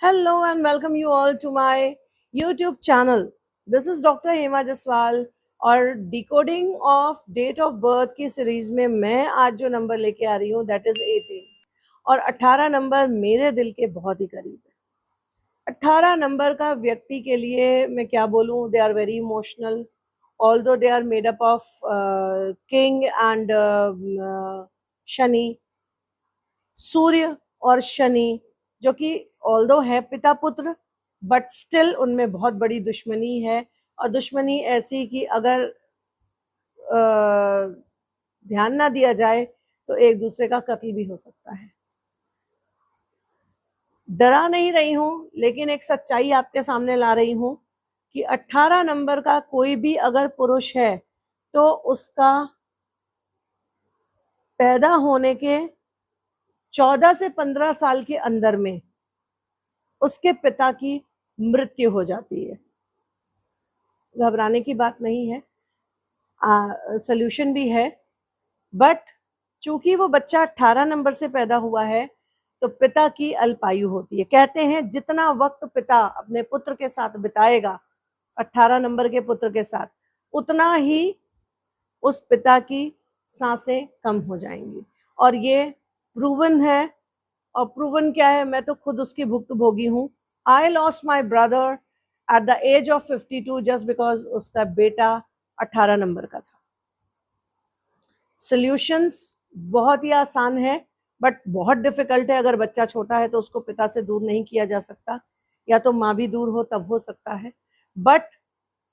Hello and welcome you all to my YouTube channel. This is Dr. Hema Jaswal और decoding of date of birth की series में मैं आज जो नंबर लेके आ रही हूँ दैट इज 18 और 18 नंबर मेरे दिल के बहुत ही करीब है। 18 नंबर का व्यक्ति के लिए मैं क्या बोलूँ, they are very emotional although they are made up of king and Shani, Surya और शनि, जो कि ऑल्दो है पिता पुत्र बट स्टिल उनमें बहुत बड़ी दुश्मनी है। और दुश्मनी ऐसी कि अगर ध्यान ना दिया जाए तो एक दूसरे का कत्ल भी हो सकता है। डरा नहीं रही हूं, लेकिन एक सच्चाई आपके सामने ला रही हूं कि 18 नंबर का कोई भी अगर पुरुष है तो उसका पैदा होने के 14 से 15 साल के अंदर में उसके पिता की मृत्यु हो जाती है। घबराने की बात नहीं है, सोल्यूशन भी है, बट चूंकि वो बच्चा 18 नंबर से पैदा हुआ है तो पिता की अल्पायु होती है। कहते हैं जितना वक्त पिता अपने पुत्र के साथ बिताएगा 18 नंबर के पुत्र के साथ, उतना ही उस पिता की सांसें कम हो जाएंगी। और ये प्रूवन है। और प्रूवन क्या है, मैं तो खुद उसकी भुक्तभोगी हूँ। I lost my brother at the age of 52 just because उसका बेटा 18 नंबर का था। सॉल्यूशंस बहुत ही आसान है बट बहुत डिफिकल्ट है। अगर बच्चा छोटा है तो उसको पिता से दूर नहीं किया जा सकता, या तो माँ भी दूर हो तब हो सकता है। बट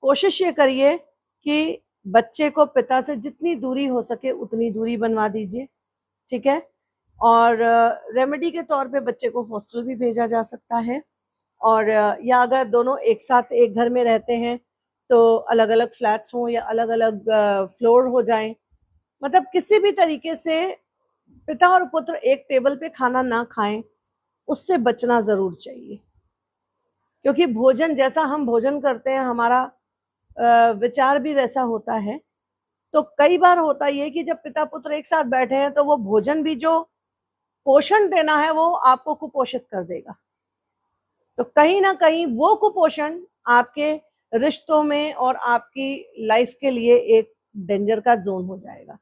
कोशिश ये करिए कि बच्चे को पिता से जितनी दूरी हो सके उतनी दूरी बनवा दीजिए, ठीक है। और रेमेडी के तौर पे बच्चे को हॉस्टल भी भेजा जा सकता है, और या अगर दोनों एक साथ एक घर में रहते हैं तो अलग अलग फ्लैट्स हों या अलग अलग फ्लोर हो जाएं। मतलब किसी भी तरीके से पिता और पुत्र एक टेबल पे खाना ना खाएं, उससे बचना जरूर चाहिए। क्योंकि भोजन जैसा हम भोजन करते हैं हमारा विचार भी वैसा होता है। तो कई बार होता ये कि जब पिता पुत्र एक साथ बैठे हैं तो वो भोजन भी जो पोषण देना है वो आपको कुपोषित कर देगा। तो कहीं ना कहीं वो कुपोषण आपके रिश्तों में और आपकी लाइफ के लिए एक डेंजर का जोन हो जाएगा।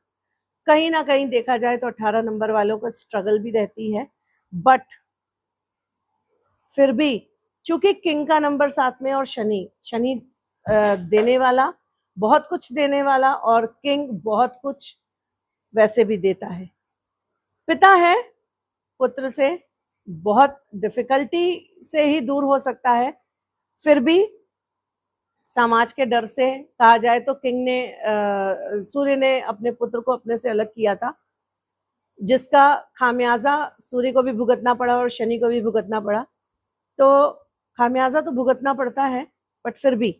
कहीं ना कहीं देखा जाए तो 18 नंबर वालों को स्ट्रगल भी रहती है, बट फिर भी चूंकि किंग का नंबर साथ में और शनि शनि देने वाला, बहुत कुछ देने वाला, और किंग बहुत कुछ वैसे भी देता है। पिता है, पुत्र से बहुत डिफिकल्टी से ही दूर हो सकता है। फिर भी समाज के डर से कहा जाए तो किंग ने सूर्य ने अपने पुत्र को अपने से अलग किया था, जिसका खामियाजा सूर्य को भी भुगतना पड़ा और शनि को भी भुगतना पड़ा। तो खामियाजा तो भुगतना पड़ता है, बट फिर भी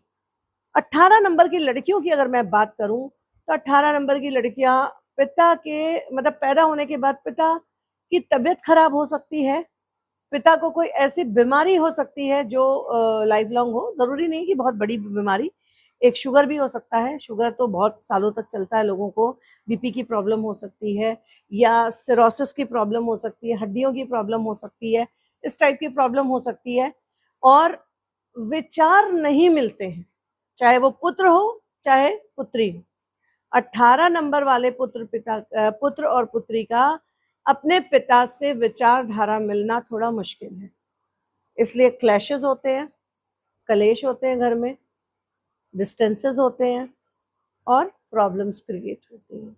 18 नंबर की लड़कियों की अगर मैं बात करूं तो 18 नंबर की लड़कियां पिता के मतलब पैदा होने के बाद पिता की तबीयत खराब हो सकती है, पिता को कोई ऐसी बीमारी हो सकती है जो लाइफ लॉन्ग हो। जरूरी नहीं कि बहुत बड़ी बीमारी, एक शुगर भी हो सकता है। शुगर तो बहुत सालों तक चलता है लोगों को। बीपी की प्रॉब्लम हो सकती है, या सिरोसिस की प्रॉब्लम हो सकती है, हड्डियों की प्रॉब्लम हो सकती है, इस टाइप की प्रॉब्लम हो सकती है। और विचार नहीं मिलते हैं, चाहे वो पुत्र हो चाहे पुत्री हो। 18 नंबर वाले पुत्र और पुत्री का अपने पिता से विचारधारा मिलना थोड़ा मुश्किल है। इसलिए क्लैशेस होते हैं, कलेश होते हैं घर में, डिस्टेंसेस होते हैं और प्रॉब्लम्स क्रिएट होती हैं।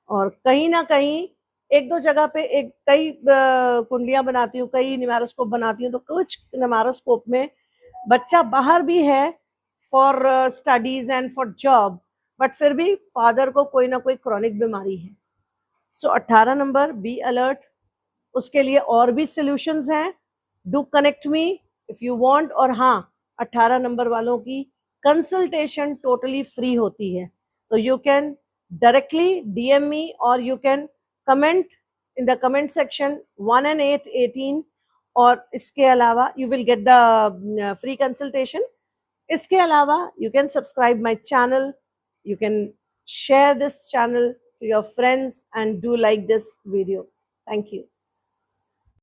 और कहीं ना कहीं एक दो जगह पे कई कुंडलियां बनाती हूँ, कई न्यूमेरोस्कोप बनाती हूँ, तो कुछ न्यूमेरोस्कोप में बच्चा बाहर भी है for studies and for job, but फिर भी फादर को कोई ना कोई क्रॉनिक बीमारी है। सो 18 नंबर, बी अलर्ट। उसके लिए और भी सॉल्यूशंस हैं, do connect me if you want. और हाँ, 18 नंबर वालों की कंसल्टेशन टोटली फ्री होती है, तो you can directly DM me और you can comment in the comment section 1 and 8 18। और इसके अलावा you will get the free consultation. इसके अलावा you can subscribe my channel, you can share this channel to your friends and do like this video. Thank you.